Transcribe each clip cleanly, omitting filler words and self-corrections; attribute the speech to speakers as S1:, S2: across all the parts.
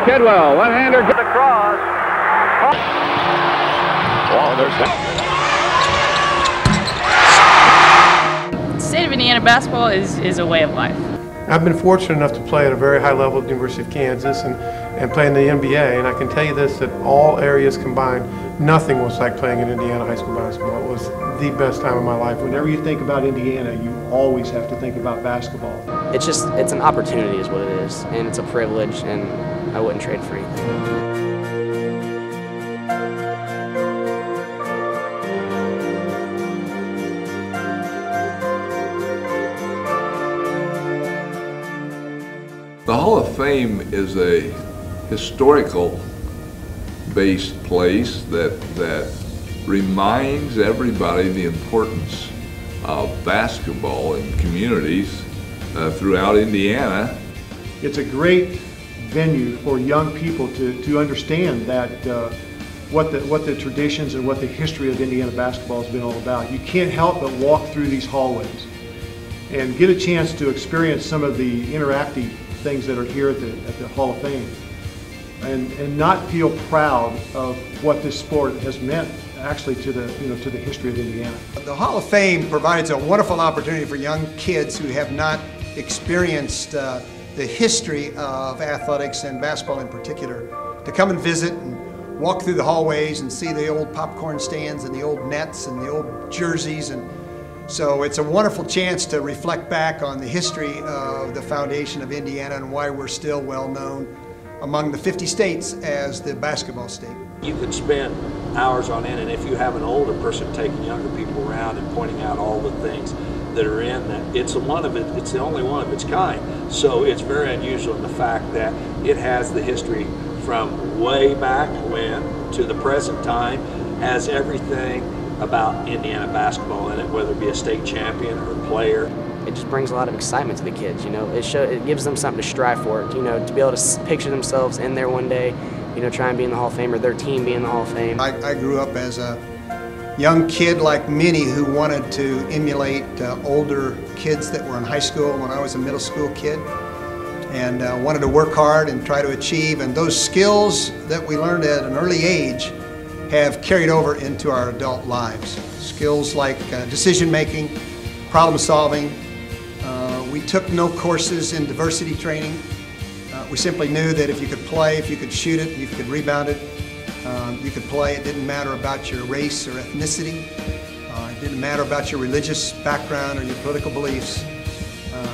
S1: Kidwell, one-hander.
S2: The cross.
S1: Oh, there's
S3: The state of Indiana basketball is a way of life.
S4: I've been fortunate enough to play at a very high level at the University of Kansas and play in the NBA, and I can tell you this, that all areas combined, nothing was like playing in Indiana high school basketball. It was the best time of my life.
S5: Whenever you think about Indiana, you always have to think about basketball.
S6: It's an opportunity is what it is, and it's a privilege, and I wouldn't trade for anything.
S7: The Hall of Fame is a historical based place that reminds everybody the importance of basketball in communities throughout Indiana.
S5: It's a great venue for young people to understand that what the traditions and what the history of Indiana basketball has been all about. You can't help but walk through these hallways and get a chance to experience some of the interactive things that are here at the Hall of Fame, and not feel proud of what this sport has meant actually to the history of Indiana.
S8: The Hall of Fame provides a wonderful opportunity for young kids who have not experienced the history of athletics and basketball in particular to come and visit and walk through the hallways and see the old popcorn stands and the old nets and the old jerseys. And so it's a wonderful chance to reflect back on the history of the foundation of Indiana and why we're still well known among the 50 states as the basketball state.
S2: You could spend hours on end, and if you have an older person taking younger people around and pointing out all the things that are in that, it's the only one of its kind. So it's very unusual in the fact that it has the history from way back when to the present time, has everything about Indiana basketball in it, whether it be a state champion or a player.
S6: It just brings a lot of excitement to the kids, you know. It gives them something to strive for, you know, to be able to picture themselves in there one day, you know, try and be in the Hall of Fame, or their team be in the Hall of Fame.
S8: I grew up as a young kid like many who wanted to emulate older kids that were in high school when I was a middle school kid, and wanted to work hard and try to achieve, and those skills that we learned at an early age have carried over into our adult lives. Skills like decision making, problem solving. We took no courses in diversity training. We simply knew that if you could play, if you could shoot it, if you could rebound it, you could play. It didn't matter about your race or ethnicity. It didn't matter about your religious background or your political beliefs.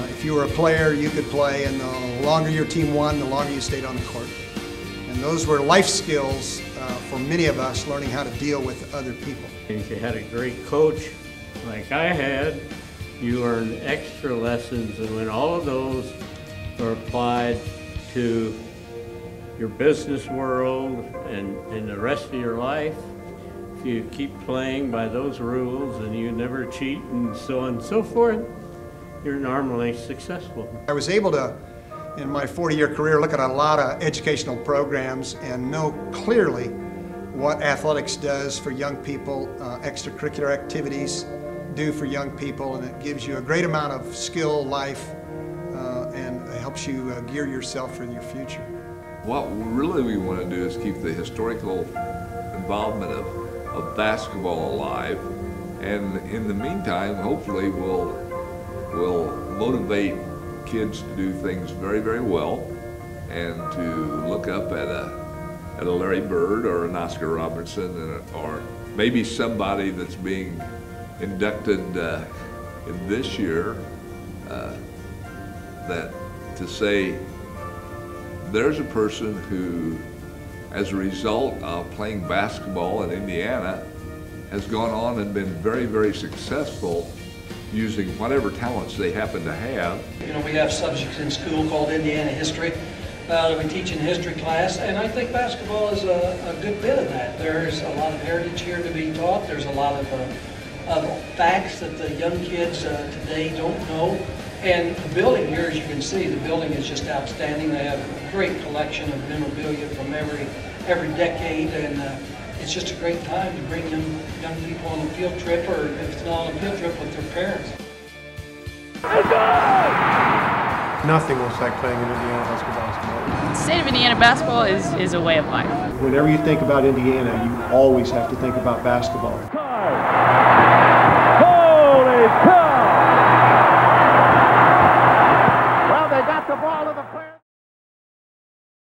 S8: If you were a player, you could play, and the longer your team won, the longer you stayed on the court. And those were life skills for many of us, learning how to deal with other people.
S9: If you had a great coach like I had, you learned extra lessons, and when all of those are applied to your business world and the rest of your life, if you keep playing by those rules and you never cheat and so on and so forth, you're normally successful.
S8: I was able to, in my 40-year career, look at a lot of educational programs and know clearly what athletics does for young people, extracurricular activities do for young people, and it gives you a great amount of skill, life, and helps you gear yourself for your future.
S7: What really we want to do is keep the historical involvement of basketball alive, and in the meantime, hopefully we'll motivate kids to do things very, very well, and to look up at a Larry Bird or an Oscar Robertson, or maybe somebody that's being inducted in this year, that to say there's a person who, as a result of playing basketball in Indiana, has gone on and been very, very successful using whatever talents they happen to have.
S10: You know, we have subjects in school called Indiana history that we teach in history class, and I think basketball is a good bit of that. There's a lot of heritage here to be taught. There's a lot of facts that the young kids today don't know. And the building here, as you can see, the building is just outstanding. They have a great collection of memorabilia from every decade, and it's just a great time to bring young people on a field trip, or if it's not on a field trip, with their parents.
S4: Nothing was like playing in Indiana high school basketball.
S3: state of Indiana basketball is a way of life.
S5: Whenever you think about Indiana, you always have to think about basketball.